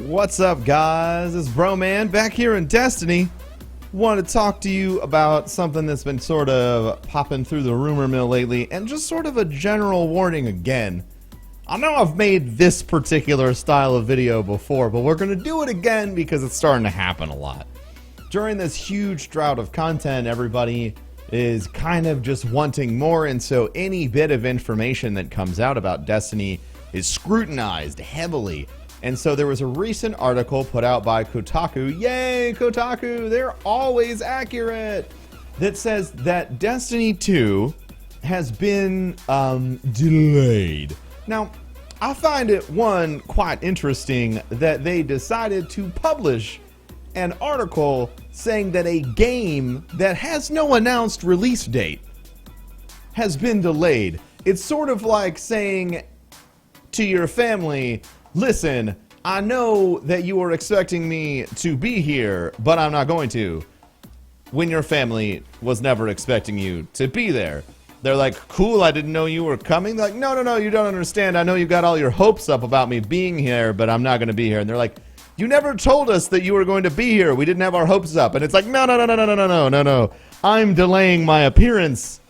What's up, guys? It's Broman back here in Destiny. Wanted to talk to you about something that's been sort of popping through the rumor mill lately, and just sort of a general warning again. I know I've made this particular style of video before, but we're going to do it again because it's starting to happen a lot. During this huge drought of content, everybody is kind of just wanting more, and so any bit of information that comes out about Destiny is scrutinized heavily. And so there was a recent article put out by Kotaku, yay Kotaku, they're always accurate, that says that Destiny 2 has been delayed. Now, I find it, one, quite interesting that they decided to publish an article saying that a game that has no announced release date has been delayed. It's sort of like saying to your family, listen, I know that you were expecting me to be here, but I'm not going to. When your family was never expecting you to be there. They're like, cool, I didn't know you were coming. They're like, no, you don't understand. I know you got all your hopes up about me being here, but I'm not going to be here. And they're like, you never told us that you were going to be here. We didn't have our hopes up. And it's like, no. I'm delaying my appearance.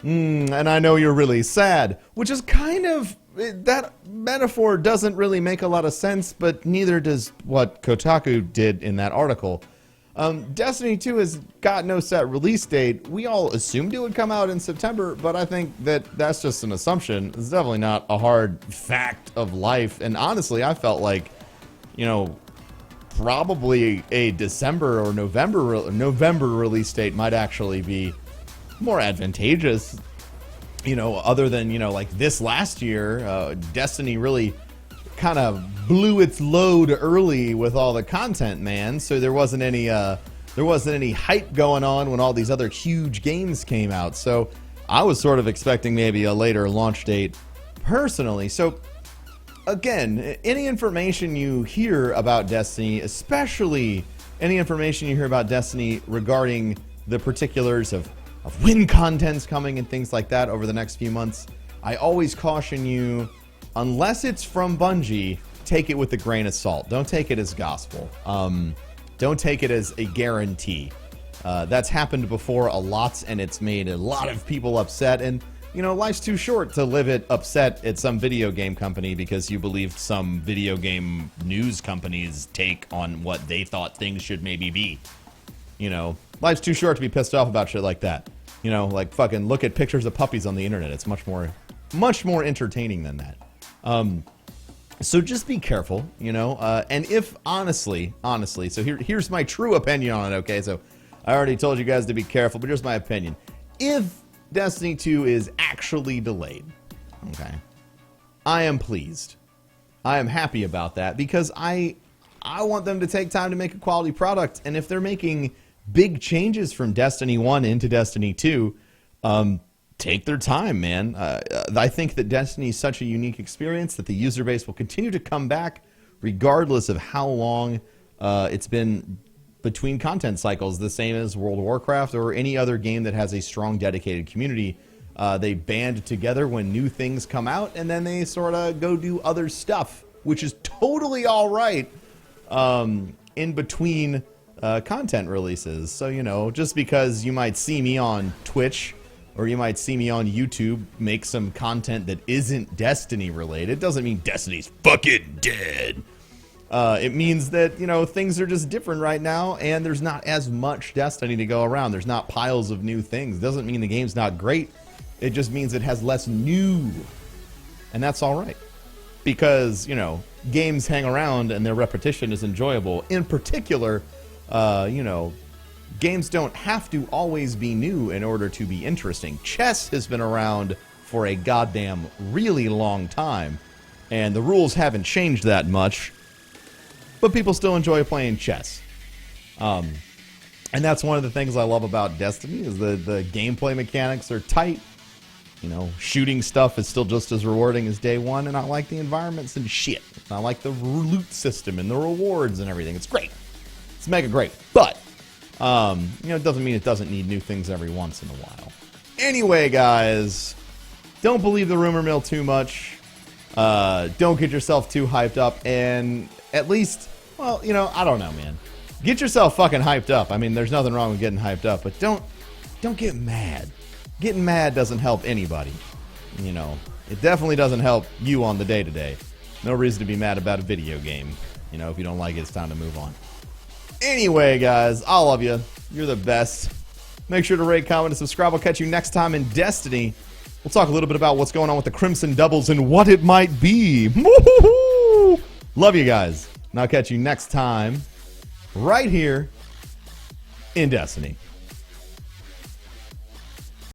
And I know you're really sad. Which is kind of, that metaphor doesn't really make a lot of sense, but neither does what Kotaku did in that article. Destiny 2 has got no set release date. We all assumed it would come out in September, but I think that that's just an assumption. It's definitely not a hard fact of life. And honestly, I felt like, you know, probably a December or November release date might actually be more advantageous. You know, other than, you know, like this last year, Destiny really kind of blew its load early with all the content, man. So there wasn't any hype going on when all these other huge games came out. So I was sort of expecting maybe a later launch date personally. So again, any information you hear about Destiny, especially any information you hear about Destiny regarding the particulars of when content's coming and things like that over the next few months, I always caution you, unless it's from Bungie, take it with a grain of salt. Don't take it as gospel. Don't take it as a guarantee. That's happened before a lot, and it's made a lot of people upset. And, you know, life's too short to live it upset at some video game company because you believed some video game news company's take on what they thought things should maybe be. You know, life's too short to be pissed off about shit like that. You know, like fucking look at pictures of puppies on the internet. It's much more entertaining than that. So just be careful, you know, and if honestly, so here's my true opinion on it, okay? So I already told you guys to be careful, but here's my opinion. If Destiny 2 is actually delayed, okay, I am pleased. I am happy about that because I want them to take time to make a quality product, and if they're making big changes from Destiny 1 into Destiny 2, take their time, man. I think that Destiny is such a unique experience that the user base will continue to come back regardless of how long it's been between content cycles, the same as World of Warcraft or any other game that has a strong, dedicated community. They band together when new things come out, and then they sort of go do other stuff, which is totally all right in between content releases. So, you know, just because you might see me on Twitch or you might see me on YouTube make some content that isn't Destiny related, doesn't mean Destiny's fucking dead. It means that, you know, things are just different right now and there's not as much Destiny to go around. There's not piles of new things. Doesn't mean the game's not great. It just means it has less new. And that's all right. Because, you know, games hang around and their repetition is enjoyable. In particular, you know, games don't have to always be new in order to be interesting. Chess has been around for a goddamn really long time, and the rules haven't changed that much, but people still enjoy playing chess. And that's one of the things I love about Destiny is the gameplay mechanics are tight. You know, shooting stuff is still just as rewarding as day one, and I like the environments and shit. I like the loot system and the rewards and everything. It's great. It's mega great, but, you know, it doesn't mean it doesn't need new things every once in a while. Anyway, guys, don't believe the rumor mill too much. Don't get yourself too hyped up, and at least Well, you know, I don't know, man. Get yourself fucking hyped up. I mean, there's nothing wrong with getting hyped up, but don't get mad. Getting mad doesn't help anybody. You know, it definitely doesn't help you on the day-to-day. No reason to be mad about a video game. You know, if you don't like it, it's time to move on. Anyway, guys, I love you. You're the best. Make sure to rate, comment, and subscribe. I'll catch you next time in Destiny. We'll talk a little bit about what's going on with the Crimson Doubles and what it might be. Love you guys. And I'll catch you next time right here in Destiny.